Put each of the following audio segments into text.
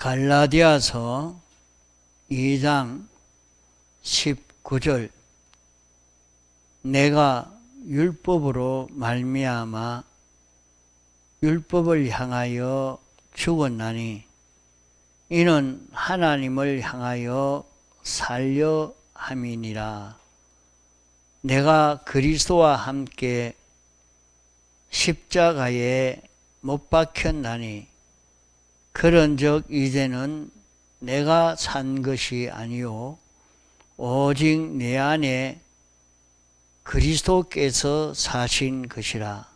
갈라디아서 2장 19절 내가 율법으로 말미암아 율법을 향하여 죽었나니 이는 하나님을 향하여 살려 함이니라. 내가 그리스도와 함께 십자가에 못 박혔나니 그런즉 이제는 내가 산 것이 아니요 오직 내 안에 그리스도께서 사신 것이라.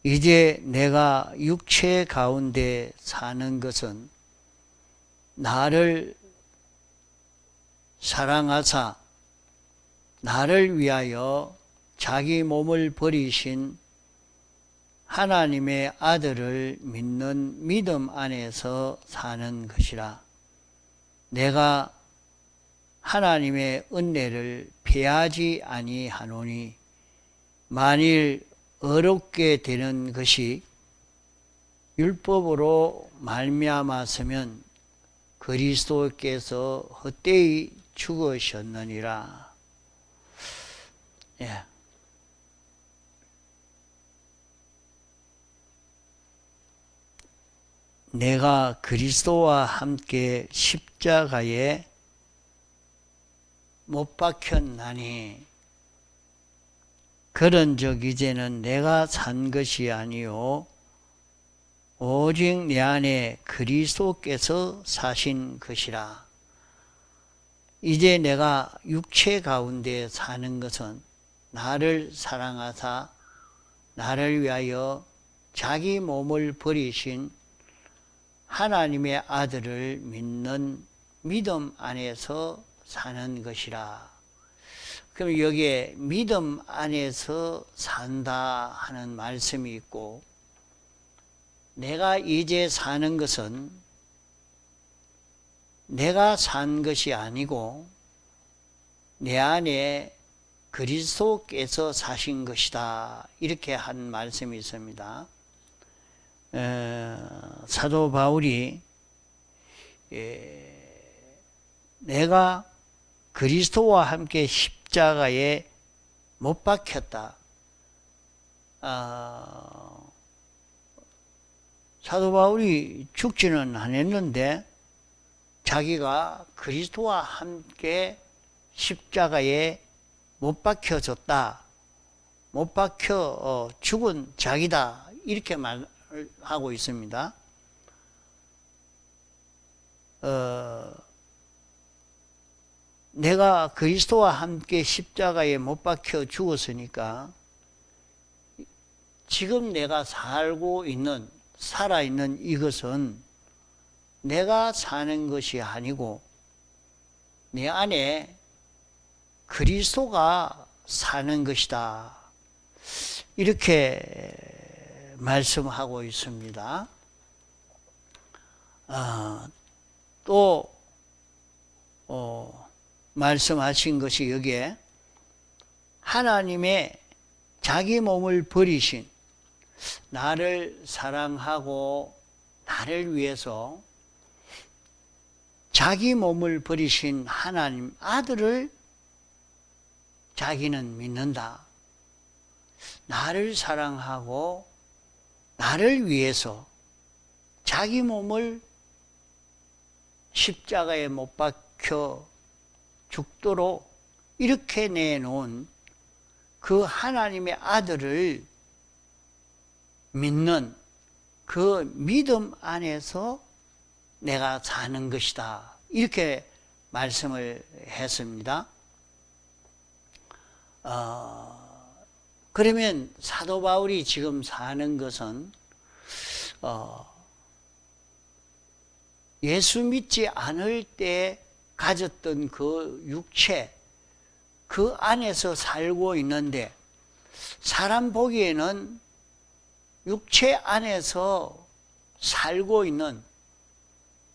이제 내가 육체 가운데 사는 것은 나를 사랑하사 나를 위하여 자기 몸을 버리신 하나님의 아들을 믿는 믿음 안에서 사는 것이라. 내가 하나님의 은혜를 피하지 아니하노니 만일 어렵게 되는 것이 율법으로 말미암았으면 그리스도께서 헛되이 죽으셨느니라. 예. 내가 그리스도와 함께 십자가에 못 박혔나니 그런즉 이제는 내가 산 것이 아니요 오직 내 안에 그리스도께서 사신 것이라. 이제 내가 육체 가운데 사는 것은 나를 사랑하사 나를 위하여 자기 몸을 버리신 하나님의 아들을 믿는 믿음 안에서 사는 것이라. 그럼 여기에 믿음 안에서 산다 하는 말씀이 있고, 내가 이제 사는 것은 내가 산 것이 아니고 내 안에 그리스도께서 사신 것이다, 이렇게 한 말씀이 있습니다. 사도 바울이 내가 그리스도와 함께 십자가에 못 박혔다. 사도 바울이 죽지는 않았는데 자기가 그리스도와 함께 십자가에 못 박혀졌다, 못 박혀 죽은 자기다, 이렇게 말하고 있습니다. 내가 그리스도와 함께 십자가에 못 박혀 죽었으니까 지금 내가 살아있는 이것은 내가 사는 것이 아니고 내 안에 그리스도가 사는 것이다, 이렇게 말씀하고 있습니다. 또 말씀하신 것이 여기에 하나님의 자기 몸을 버리신, 나를 사랑하고 나를 위해서 자기 몸을 버리신 하나님 아들을 자기는 믿는다. 나를 사랑하고 나를 위해서 자기 몸을 십자가에 못 박혀 죽도록 이렇게 내놓은 그 하나님의 아들을 믿는 그 믿음 안에서 내가 사는 것이다, 이렇게 말씀을 했습니다. 그러면 사도 바울이 지금 사는 것은 예수 믿지 않을 때 가졌던 그 육체, 그 안에서 살고 있는데, 사람 보기에는 육체 안에서 살고 있는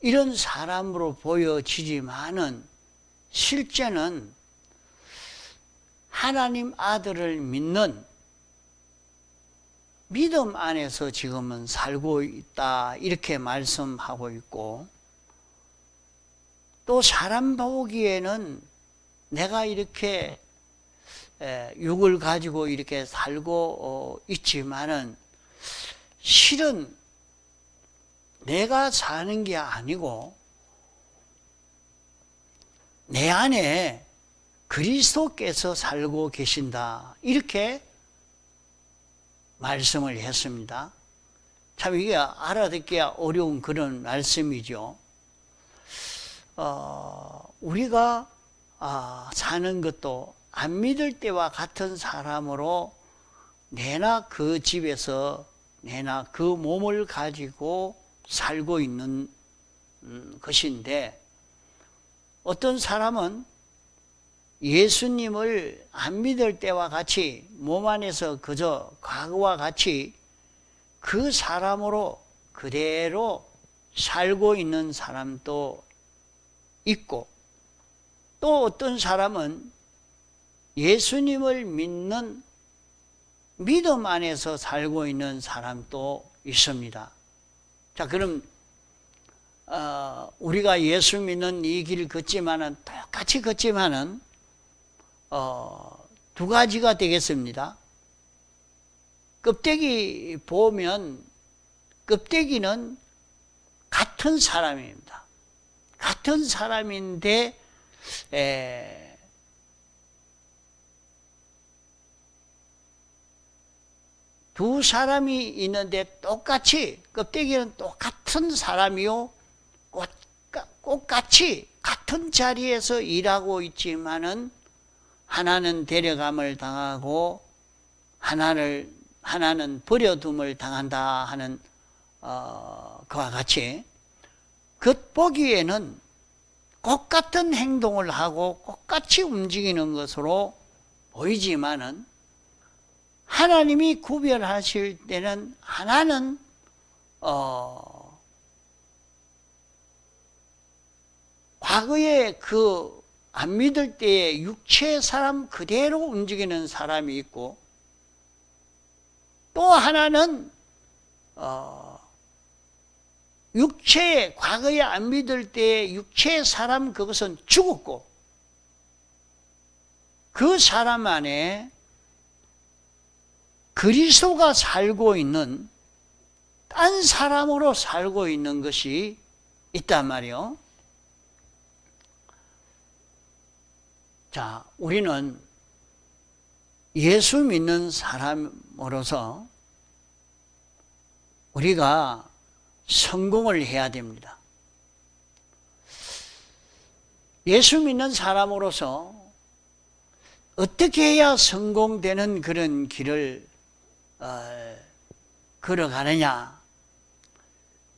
이런 사람으로 보여지지만은 실제는 하나님 아들을 믿는 믿음 안에서 지금은 살고 있다 이렇게 말씀하고 있고, 또 사람 보기에는 내가 이렇게 육을 가지고 이렇게 살고 있지만은 실은 내가 사는 게 아니고 내 안에 그리스도께서 살고 계신다 이렇게 말씀을 했습니다. 참 이게 알아듣기가 어려운 그런 말씀이죠. 우리가 사는 것도 안 믿을 때와 같은 사람으로 내나 그 집에서 내나 그 몸을 가지고 살고 있는 것인데, 어떤 사람은 예수님을 안 믿을 때와 같이 몸 안에서 그저 과거와 같이 그 사람으로 그대로 살고 있는 사람도 있고, 또 어떤 사람은 예수님을 믿는 믿음 안에서 살고 있는 사람도 있습니다. 자, 그럼 우리가 예수 믿는 이 길을 걷지만은 똑같이 걷지만은 두 가지가 되겠습니다. 껍데기 보면 껍데기는 같은 사람입니다. 같은 사람인데 두 사람이 있는데 똑같이 껍데기는 똑같은 사람이요 똑같이 같은 자리에서 일하고 있지만은 하나는 데려감을 당하고 하나는 버려둠을 당한다 하는 그와 같이 겉보기에는 똑같은 행동을 하고 똑같이 움직이는 것으로 보이지만은 하나님이 구별하실 때는 하나는 과거에 그 안 믿을 때의 육체의 사람 그대로 움직이는 사람이 있고, 또 하나는 육체의 과거에 안 믿을 때의 육체의 사람 그것은 죽었고, 그 사람 안에 그리스도가 살고 있는 딴 사람으로 살고 있는 것이 있단 말이요. 자, 우리는 예수 믿는 사람으로서 우리가 성공을 해야 됩니다. 예수 믿는 사람으로서 어떻게 해야 성공되는 그런 길을 걸어가느냐?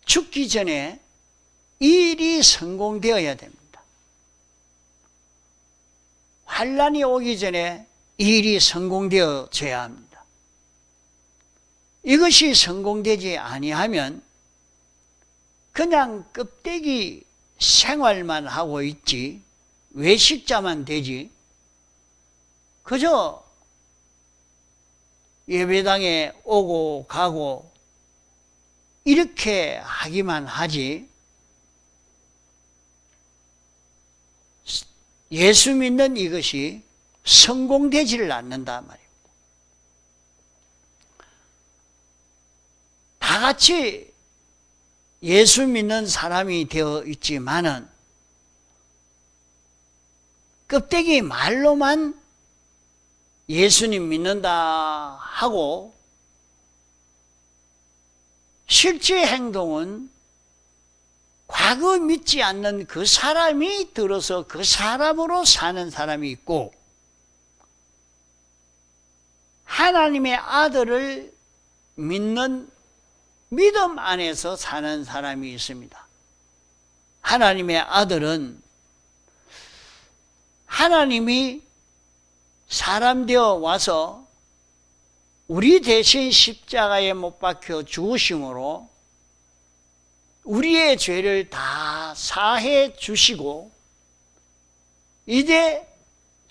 죽기 전에 일이 성공되어야 됩니다. 환난이 오기 전에 일이 성공되어져야 합니다. 이것이 성공되지 아니하면 그냥 껍데기 생활만 하고 있지, 외식자만 되지, 그저 예배당에 오고 가고 이렇게 하기만 하지, 예수 믿는 이것이 성공되지를 않는다 말입니다. 다 같이 예수 믿는 사람이 되어 있지만은 껍데기 말로만 예수님 믿는다 하고 실제 행동은 과거 믿지 않는 그 사람이 들어서 그 사람으로 사는 사람이 있고, 하나님의 아들을 믿는 믿음 안에서 사는 사람이 있습니다. 하나님의 아들은 하나님이 사람 되어 와서 우리 대신 십자가에 못 박혀 죽으심으로 우리의 죄를 다 사해 주시고, 이제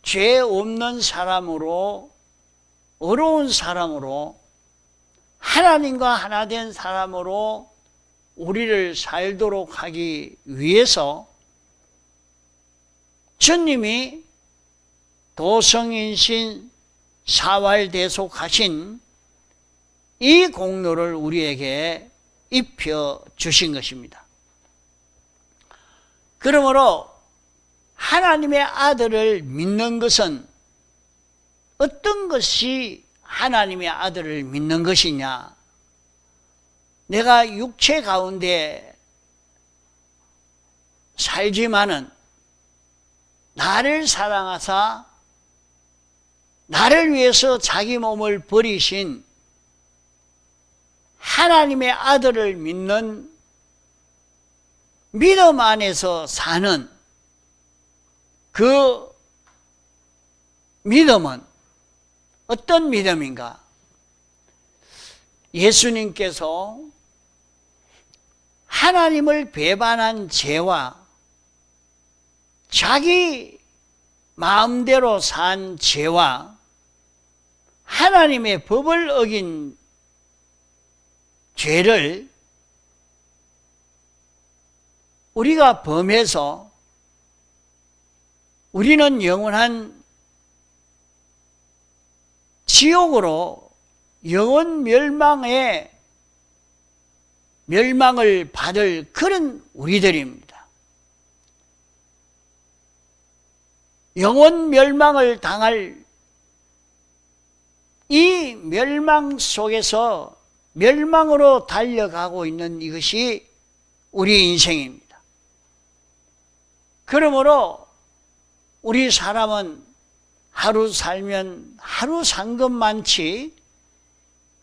죄 없는 사람으로, 어려운 사람으로 하나님과 하나 된 사람으로 우리를 살도록 하기 위해서 주님이 도성인신 사활대속하신 이 공로를 우리에게 입혀 주신 것입니다. 그러므로 하나님의 아들을 믿는 것은 어떤 것이 하나님의 아들을 믿는 것이냐? 내가 육체 가운데 살지만은 나를 사랑하사 나를 위해서 자기 몸을 버리신 하나님의 아들을 믿는 믿음 안에서 사는 그 믿음은 어떤 믿음인가? 예수님께서 하나님을 배반한 죄와 자기 마음대로 산 죄와 하나님의 법을 어긴 죄를 우리가 범해서 우리는 영원한 지옥으로 영원 멸망을 받을 그런 우리들입니다. 영원 멸망을 당할 이 멸망 속에서 멸망으로 달려가고 있는 이것이 우리 인생입니다. 그러므로 우리 사람은 하루 살면 하루 산 것만치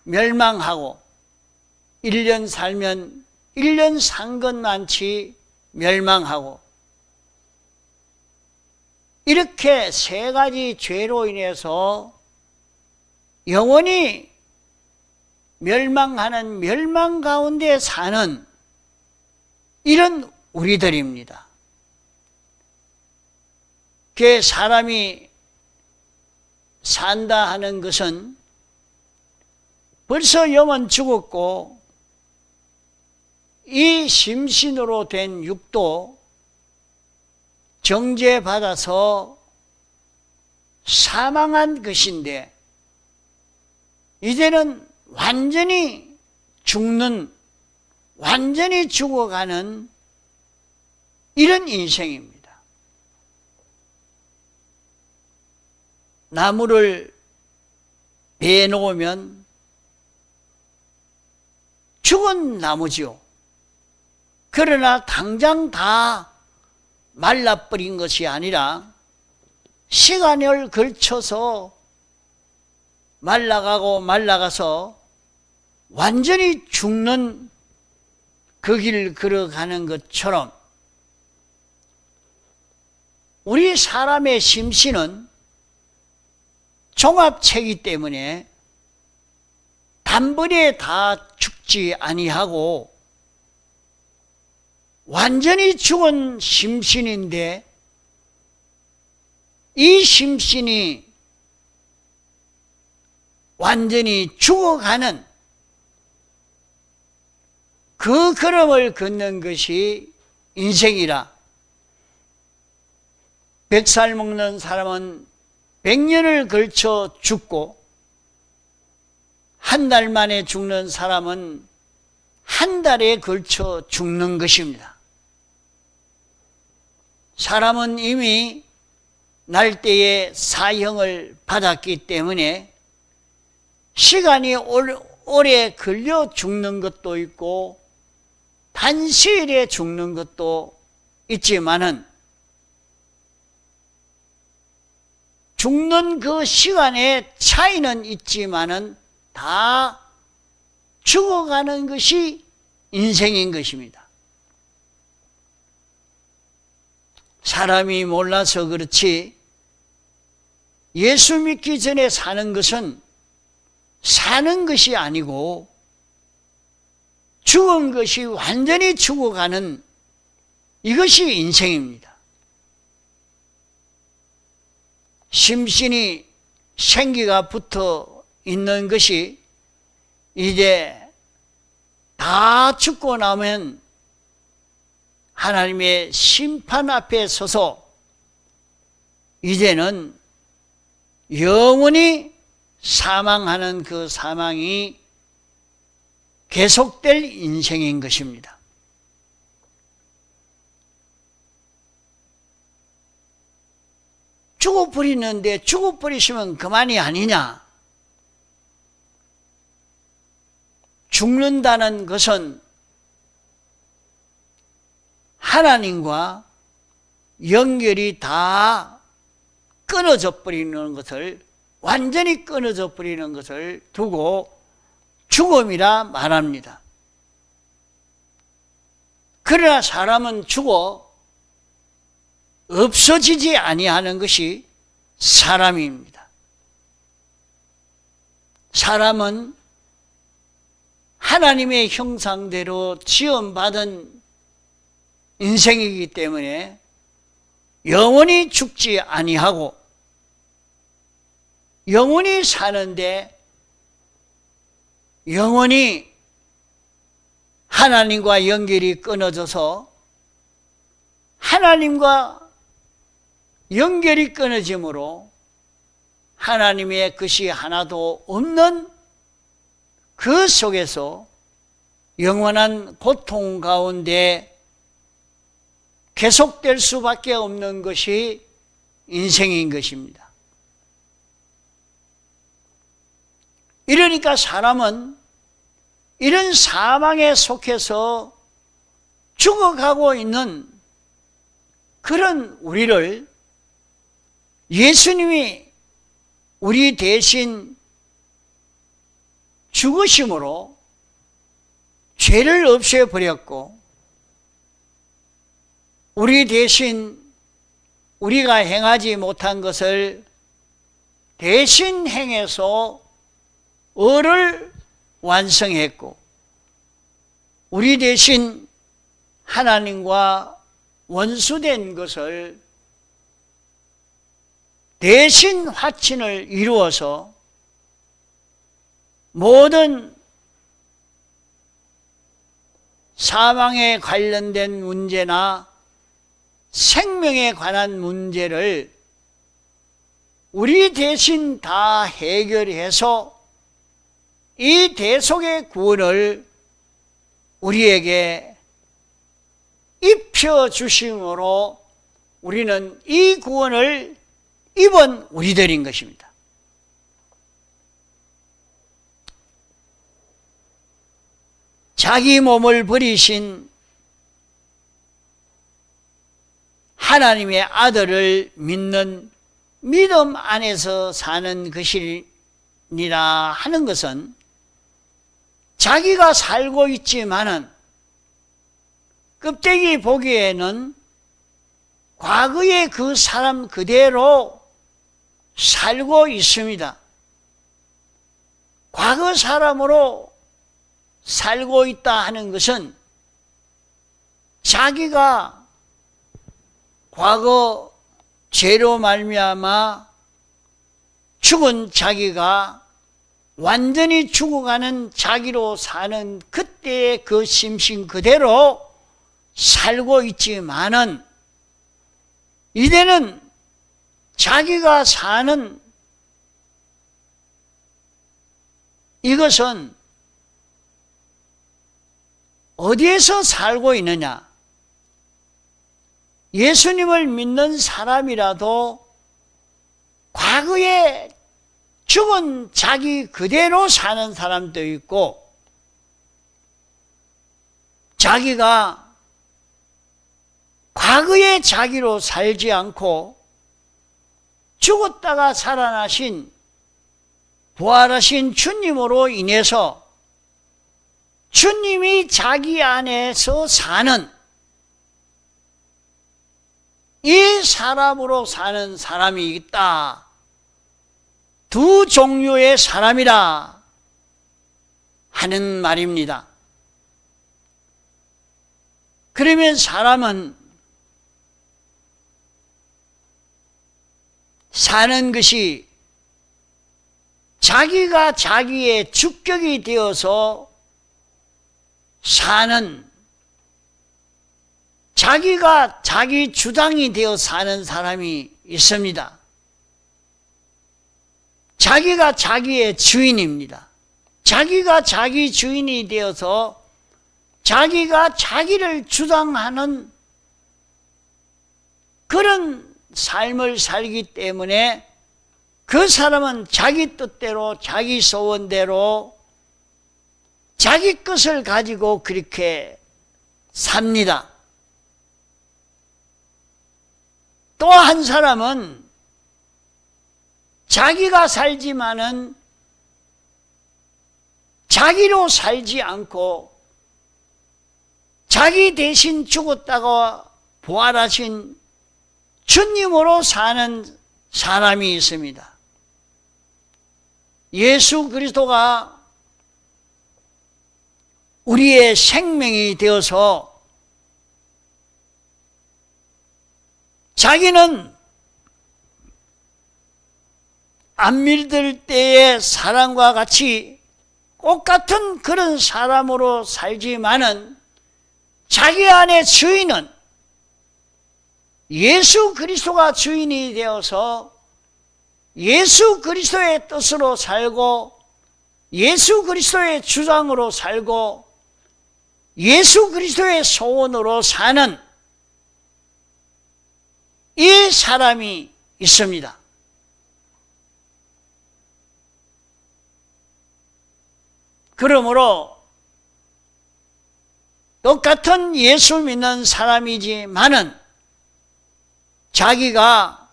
멸망하고 1년 살면 1년 산 것만치 멸망하고 이렇게 세 가지 죄로 인해서 영원히 멸망하는 멸망 가운데 사는 이런 우리들입니다. 그 사람이 산다 하는 것은 벌써 영은 죽었고 이 심신으로 된 육도 정죄받아서 사망한 것인데 이제는 완전히 죽는, 완전히 죽어가는 이런 인생입니다. 나무를 배에 놓으면 죽은 나무지요. 그러나 당장 다 말라버린 것이 아니라 시간을 걸쳐서 말라가서 완전히 죽는 그 길 걸어가는 것처럼 우리 사람의 심신은 종합체이기 때문에 단번에 다 죽지 아니하고 완전히 죽은 심신인데 이 심신이 완전히 죽어가는 그 걸음을 걷는 것이 인생이라. 100살 먹는 사람은 100년을 걸쳐 죽고 한 달 만에 죽는 사람은 한 달에 걸쳐 죽는 것입니다. 사람은 이미 날때에 사형을 받았기 때문에 시간이 오래 걸려 죽는 것도 있고 단시일에 죽는 것도 있지만은 죽는 그 시간의 차이는 있지만은 다 죽어가는 것이 인생인 것입니다. 사람이 몰라서 그렇지 예수 믿기 전에 사는 것은 사는 것이 아니고 죽은 것이 완전히 죽어가는 이것이 인생입니다. 심신이 생기가 붙어 있는 것이 이제 다 죽고 나면 하나님의 심판 앞에 서서 이제는 영원히 사망하는 그 사망이 계속될 인생인 것입니다. 죽어버리는데 죽어버리시면 그만이 아니냐? 죽는다는 것은 하나님과 연결이 다 끊어져 버리는 것을, 완전히 끊어져 버리는 것을 두고 죽음이라 말합니다. 그러나 사람은 죽어 없어지지 아니하는 것이 사람입니다. 사람은 하나님의 형상대로 지음받은 인생이기 때문에 영원히 죽지 아니하고 영원히 사는데, 영원히 하나님과 연결이 끊어져서 하나님과 연결이 끊어짐으로 하나님의 것이 하나도 없는 그 속에서 영원한 고통 가운데 계속될 수밖에 없는 것이 인생인 것입니다. 이러니까 사람은 이런 사망에 속해서 죽어가고 있는 그런 우리를 예수님이 우리 대신 죽으심으로 죄를 없애버렸고, 우리 대신 우리가 행하지 못한 것을 대신 행해서 의를 완성했고, 우리 대신 하나님과 원수된 것을 대신 화친을 이루어서 모든 사망에 관련된 문제나 생명에 관한 문제를 우리 대신 다 해결해서 이 대속의 구원을 우리에게 입혀주심으로 우리는 이 구원을 입은 우리들인 것입니다. 자기 몸을 버리신 하나님의 아들을 믿는 믿음 안에서 사는 것이니라 하는 것은, 자기가 살고 있지만은 껍데기 보기에는 과거의 그 사람 그대로 살고 있습니다. 과거 사람으로 살고 있다 하는 것은 자기가 과거 죄로 말미암아 죽은 자기가 완전히 죽어가는 자기로 사는 그때의 그 심신 그대로 살고 있지만은, 이제는 자기가 사는 이것은 어디에서 살고 있느냐? 예수님을 믿는 사람이라도 과거에 죽은 자기 그대로 사는 사람도 있고, 자기가 과거의 자기로 살지 않고 죽었다가 살아나신 부활하신 주님으로 인해서 주님이 자기 안에서 사는 이 사람으로 사는 사람이 있다. 두 종류의 사람이라 하는 말입니다. 그러면 사람은 사는 것이 자기가 자기의 주격이 되어서 사는, 자기가 자기 주당이 되어 사는 사람이 있습니다. 자기가 자기의 주인입니다. 자기가 자기 주인이 되어서 자기가 자기를 주장하는 그런 삶을 살기 때문에 그 사람은 자기 뜻대로, 자기 소원대로 자기 것을 가지고 그렇게 삽니다. 또 한 사람은 자기가 살지만은 자기로 살지 않고 자기 대신 죽었다고 부활하신 주님으로 사는 사람이 있습니다. 예수 그리스도가 우리의 생명이 되어서 자기는 안 믿을 때의 사람과 같이 똑같은 그런 사람으로 살지만은 자기 안의 주인은 예수 그리스도가 주인이 되어서 예수 그리스도의 뜻으로 살고 예수 그리스도의 주장으로 살고 예수 그리스도의 소원으로 사는 이 사람이 있습니다. 그러므로 똑같은 예수 믿는 사람이지만은 자기가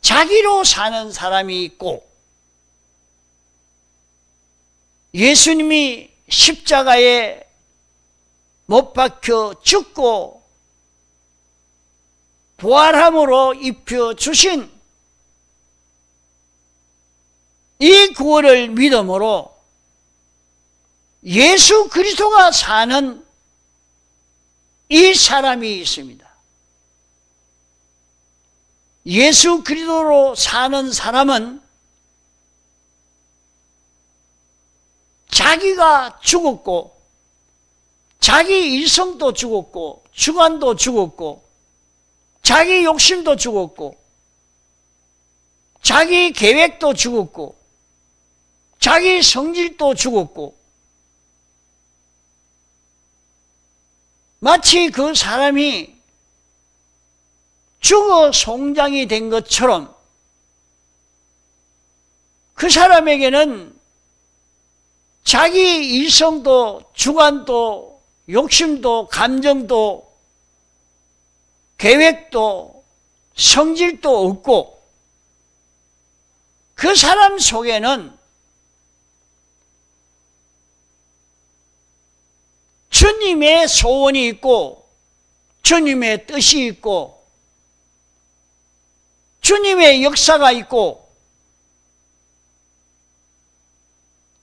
자기로 사는 사람이 있고 예수님이 십자가에 못 박혀 죽고 부활함으로 입혀주신 이 구원을 믿음으로 예수 그리스도가 사는 이 사람이 있습니다. 예수 그리스도로 사는 사람은 자기가 죽었고 자기 이성도 죽었고 주관도 죽었고 자기 욕심도 죽었고 자기 계획도 죽었고 자기 성질도 죽었고 마치 그 사람이 죽어 송장이 된 것처럼 그 사람에게는 자기 이성도 주관도 욕심도 감정도 계획도 성질도 없고 그 사람 속에는 주님의 소원이 있고 주님의 뜻이 있고 주님의 역사가 있고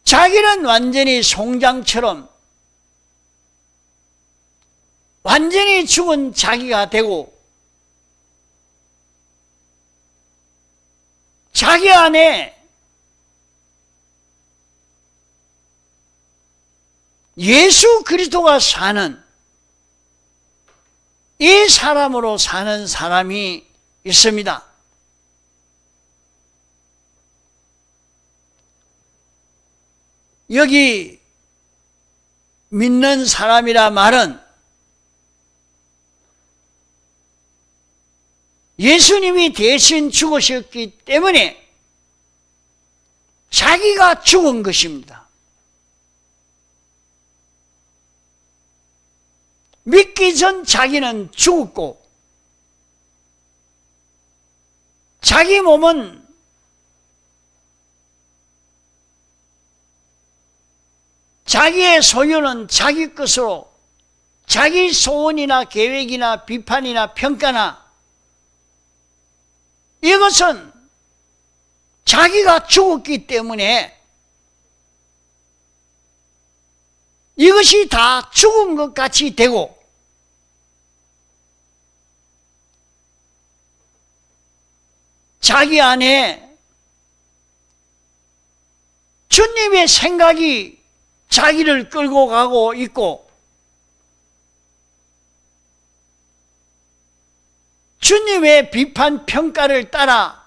자기는 완전히 송장처럼 완전히 죽은 자기가 되고 자기 안에 예수 그리스도가 사는 이 사람으로 사는 사람이 있습니다. 여기 믿는 사람이라 말은 예수님이 대신 죽으셨기 때문에 자기가 죽은 것입니다. 믿기 전 자기는 죽었고 자기 몸은 자기의 소유는 자기 것으로 자기 소원이나 계획이나 비판이나 평가나 이것은 자기가 죽었기 때문에 이것이 다 죽은 것 같이 되고 자기 안에 주님의 생각이 자기를 끌고 가고 있고 주님의 비판 평가를 따라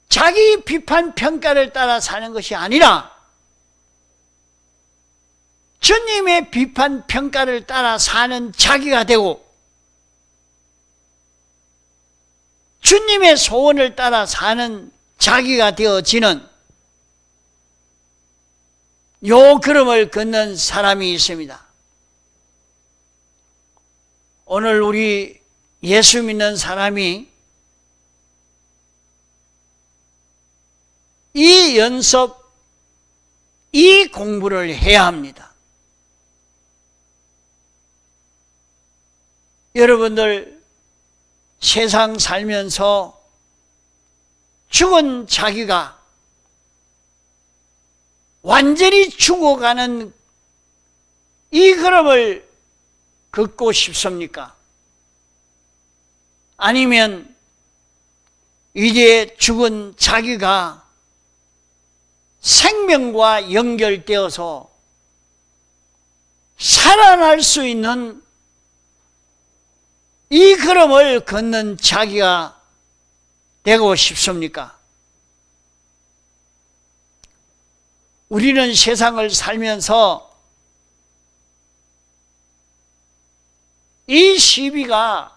자기 비판 평가를 따라 사는 것이 아니라 주님의 비판 평가를 따라 사는 자기가 되고 주님의 소원을 따라 사는 자기가 되어지는 요 걸음을 걷는 사람이 있습니다. 오늘 우리 예수 믿는 사람이 이 연습, 이 공부를 해야 합니다. 여러분들 세상 살면서 죽은 자기가 완전히 죽어가는 이 걸음을 걷고 싶습니까? 아니면 이제 죽은 자기가 생명과 연결되어서 살아날 수 있는 이 걸음을 걷는 자기가 되고 싶습니까? 우리는 세상을 살면서 이 시비가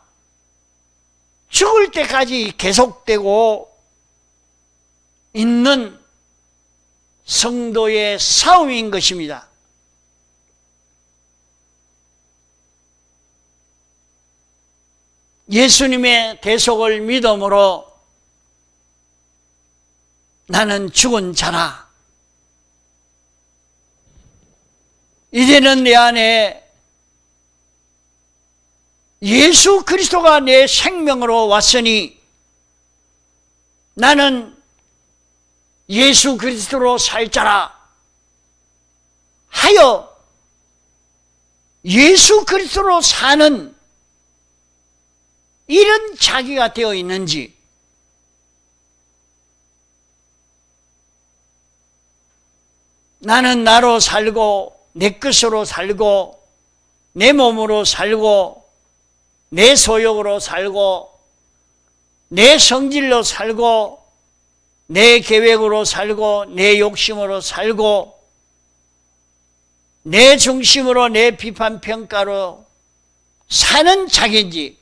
죽을 때까지 계속되고 있는 성도의 싸움인 것입니다. 예수님의 대속을 믿음으로 나는 죽은 자라. 이제는 내 안에 예수 그리스도가 내 생명으로 왔으니 나는 예수 그리스도로 살 자라 하여 예수 그리스도로 사는 이런 자기가 되어 있는지, 나는 나로 살고 내 것으로 살고 내 몸으로 살고 내 소욕으로 살고 내 성질로 살고 내 계획으로 살고 내 욕심으로 살고 내 중심으로 내 비판 평가로 사는 자기인지,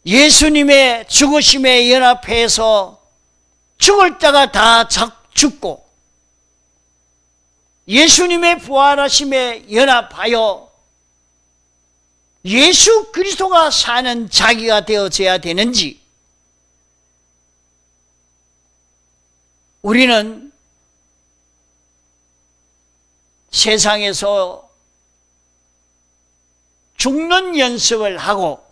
예수님의 죽으심에 연합해서 죽을 자가 다 죽고 예수님의 부활하심에 연합하여 예수 그리스도가 사는 자기가 되어져야 되는지, 우리는 세상에서 죽는 연습을 하고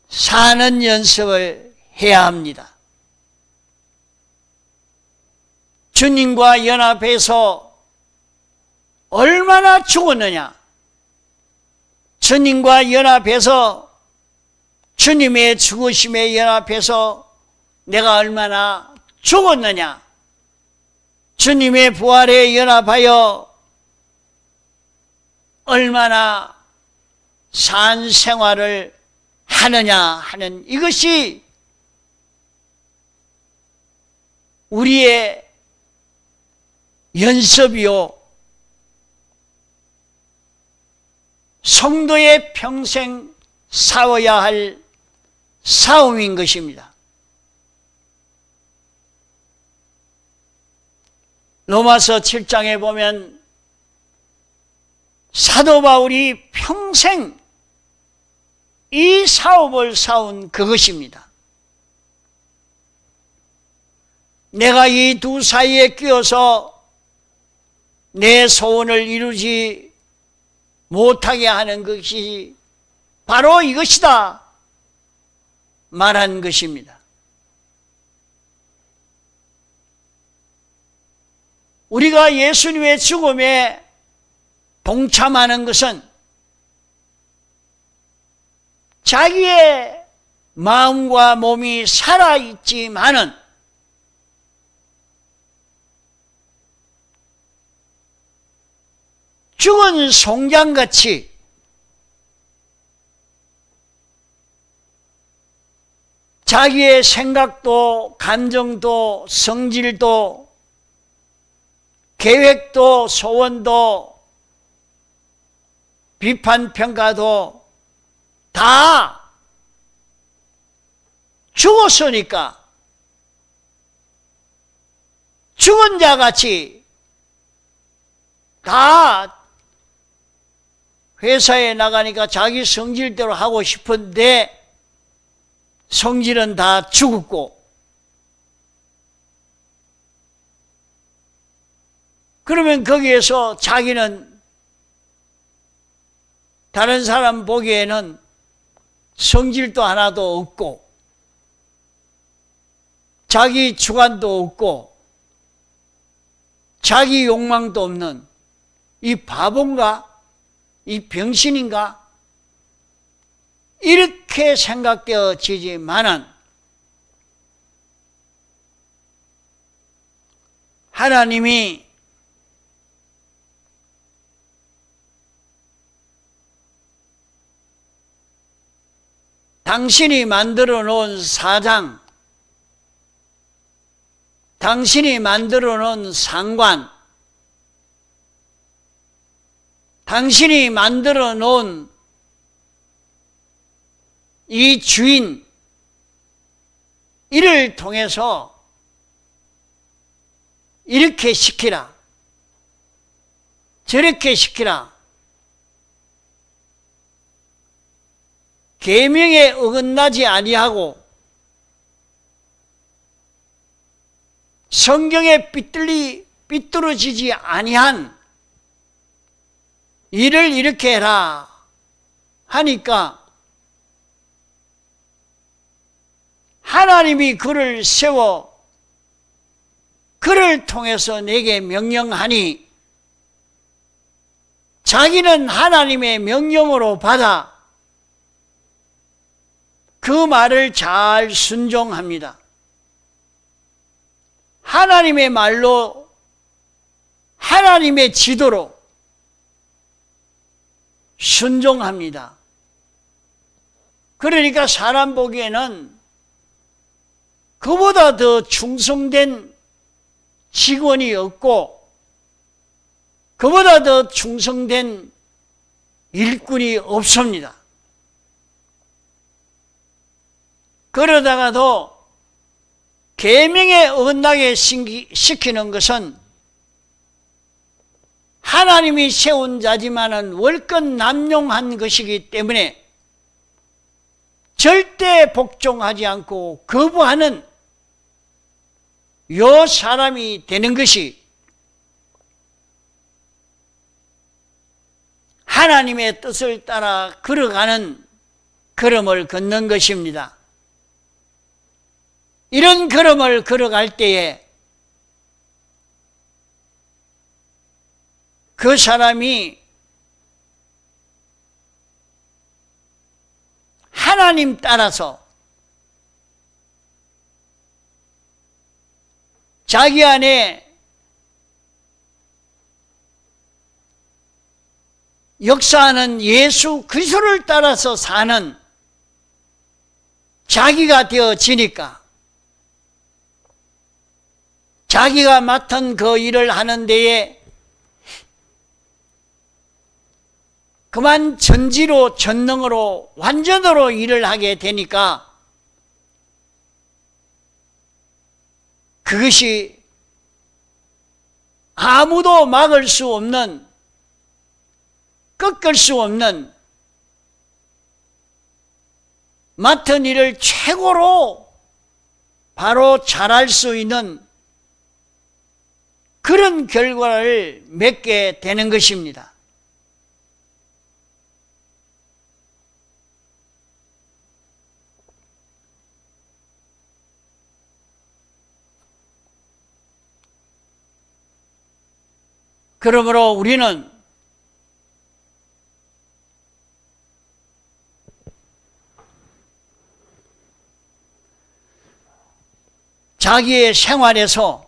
사는 연습을 해야 합니다. 주님과 연합해서 얼마나 죽었느냐, 주님과 연합해서 주님의 죽으심에 연합해서 내가 얼마나 죽었느냐, 주님의 부활에 연합하여 얼마나 산 생활을 하느냐 하는 이것이 우리의 연습이요 성도의 평생 싸워야 할 싸움인 것입니다. 로마서 7장에 보면 사도 바울이 평생 이 사업을 싸운 그것입니다. 내가 이 두 사이에 끼어서 내 소원을 이루지 못하게 하는 것이 바로 이것이다 말한 것입니다. 우리가 예수님의 죽음에 동참하는 것은 자기의 마음과 몸이 살아있지만은 죽은 송장같이 자기의 생각도 감정도 성질도 계획도 소원도 비판 평가도 다 죽었으니까 죽은 자같이 다 회사에 나가니까 자기 성질대로 하고 싶은데 성질은 다 죽었고, 그러면 거기에서 자기는 다른 사람 보기에는 성질도 하나도 없고 자기 주관도 없고 자기 욕망도 없는 이 바본가? 이 병신인가? 이렇게 생각되어지지만은 하나님이 당신이 만들어 놓은 사장, 당신이 만들어 놓은 상관, 당신이 만들어 놓은 이 주인, 이를 통해서 이렇게 시키라, 저렇게 시키라, 계명에 어긋나지 아니하고 성경에 삐뚤어지지 아니한 일을 이렇게 해라 하니까 하나님이 그를 세워 그를 통해서 내게 명령하니 자기는 하나님의 명령으로 받아 그 말을 잘 순종합니다. 하나님의 말로, 하나님의 지도로 순종합니다. 그러니까 사람 보기에는 그보다 더 충성된 직원이 없고 그보다 더 충성된 일꾼이 없습니다. 그러다가도 계명에 어긋나게 시키는 것은 하나님이 세운 자지만은 월권 남용한 것이기 때문에 절대 복종하지 않고 거부하는 요 사람이 되는 것이 하나님의 뜻을 따라 걸어가는 걸음을 걷는 것입니다. 이런 걸음을 걸어갈 때에 그 사람이 하나님 따라서 자기 안에 역사하는 예수 그리스도를 따라서 사는 자기가 되어지니까 자기가 맡은 그 일을 하는 데에 그만 전지로 전능으로 완전으로 일을 하게 되니까 그것이 아무도 막을 수 없는, 꺾을 수 없는 맡은 일을 최고로 바로 잘할 수 있는 그런 결과를 맺게 되는 것입니다. 그러므로 우리는 자기의 생활에서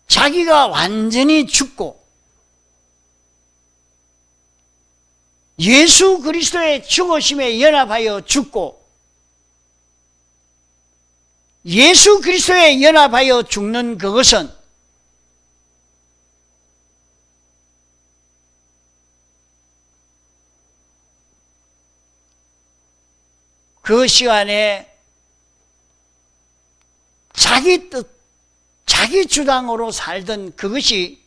자기가 완전히 죽고 예수 그리스도의 죽으심에 연합하여 죽고 예수 그리스도에 연합하여 죽는 그것은 그 시간에 자기 뜻, 자기 주장으로 살던 그것이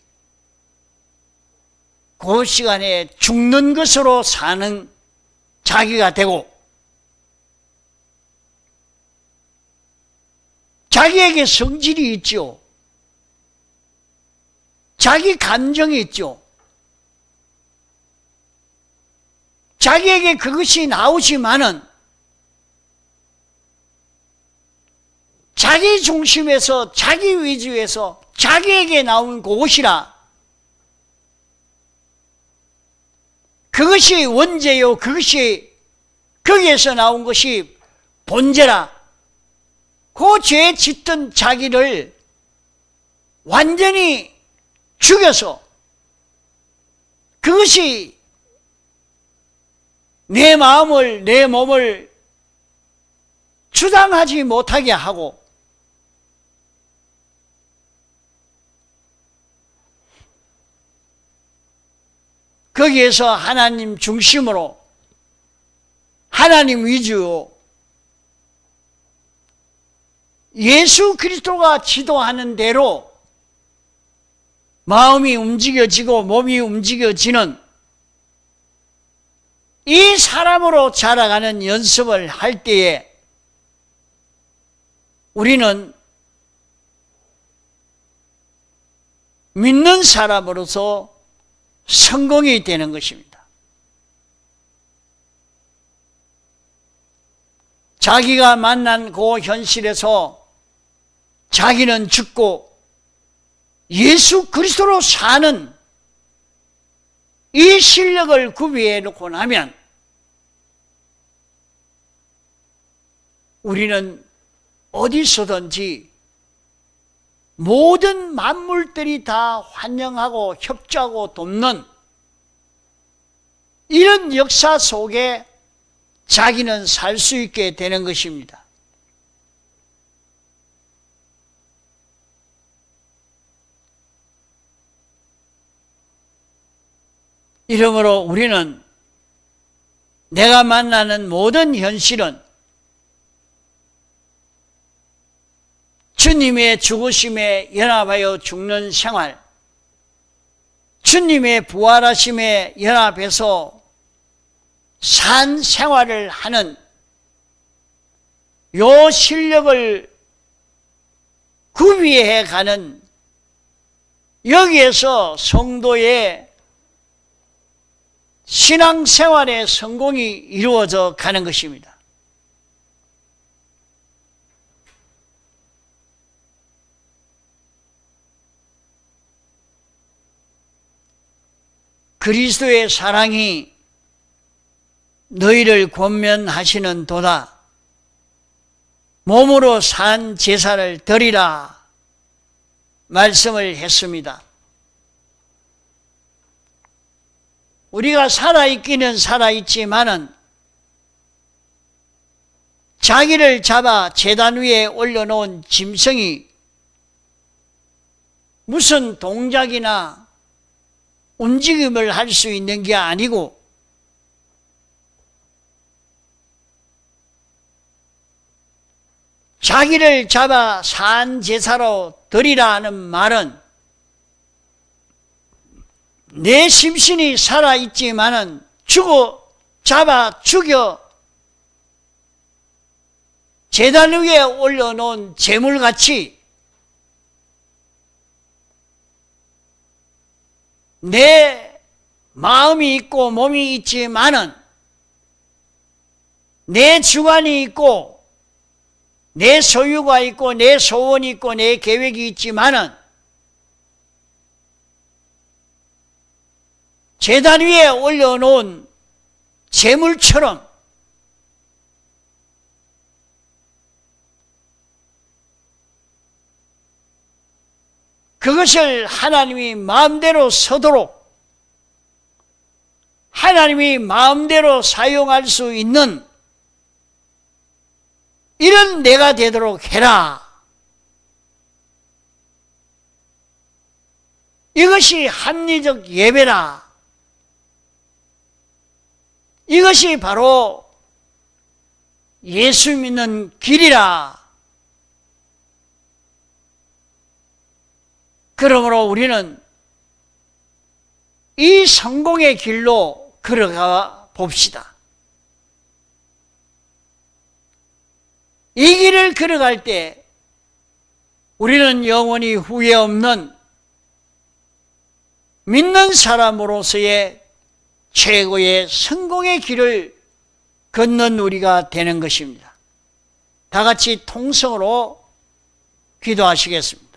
그 시간에 죽는 것으로 사는 자기가 되고 자기에게 성질이 있죠. 자기 감정이 있죠. 자기에게 그것이 나오지만은 자기 중심에서 자기 위주에서 자기에게 나온 그것이라 그것이 원죄요. 그것이 거기에서 나온 것이 본죄라. 그 죄 짓던 자기를 완전히 죽여서 그것이 내 마음을 내 몸을 주장하지 못하게 하고 거기에서 하나님 중심으로 하나님 위주로 예수 그리스도가 지도하는 대로 마음이 움직여지고 몸이 움직여지는 이 사람으로 자라가는 연습을 할 때에 우리는 믿는 사람으로서 성공이 되는 것입니다. 자기가 만난 그 현실에서 자기는 죽고 예수 그리스도로 사는 이 실력을 구비해 놓고 나면 우리는 어디서든지 모든 만물들이 다 환영하고 협조하고 돕는 이런 역사 속에 자기는 살 수 있게 되는 것입니다. 이러므로 우리는 내가 만나는 모든 현실은 주님의 죽으심에 연합하여 죽는 생활, 주님의 부활하심에 연합해서 산 생활을 하는 요 실력을 구비해 가는 여기에서 성도의 신앙생활의 성공이 이루어져 가는 것입니다. 그리스도의 사랑이 너희를 권면하시는 도다. 몸으로 산 제사를 드리라 말씀을 했습니다. 우리가 살아있기는 살아있지만은 자기를 잡아 제단 위에 올려놓은 짐승이 무슨 동작이나 움직임을 할 수 있는 게 아니고 자기를 잡아 산 제사로 드리라는 말은 내 심신이 살아있지만은 잡아 죽여 제단 위에 올려놓은 제물같이 내 마음이 있고 몸이 있지만은 내 주관이 있고 내 소유가 있고 내 소원이 있고 내 계획이 있지만은 제단 위에 올려놓은 제물처럼 그것을 하나님이 마음대로 서도록 하나님이 마음대로 사용할 수 있는 이런 내가 되도록 해라. 이것이 합리적 예배라. 이것이 바로 예수 믿는 길이라. 그러므로 우리는 이 성공의 길로 걸어가 봅시다. 이 길을 걸어갈 때 우리는 영원히 후회 없는 믿는 사람으로서의 최고의 성공의 길을 걷는 우리가 되는 것입니다. 다 같이 통성으로 기도하시겠습니다.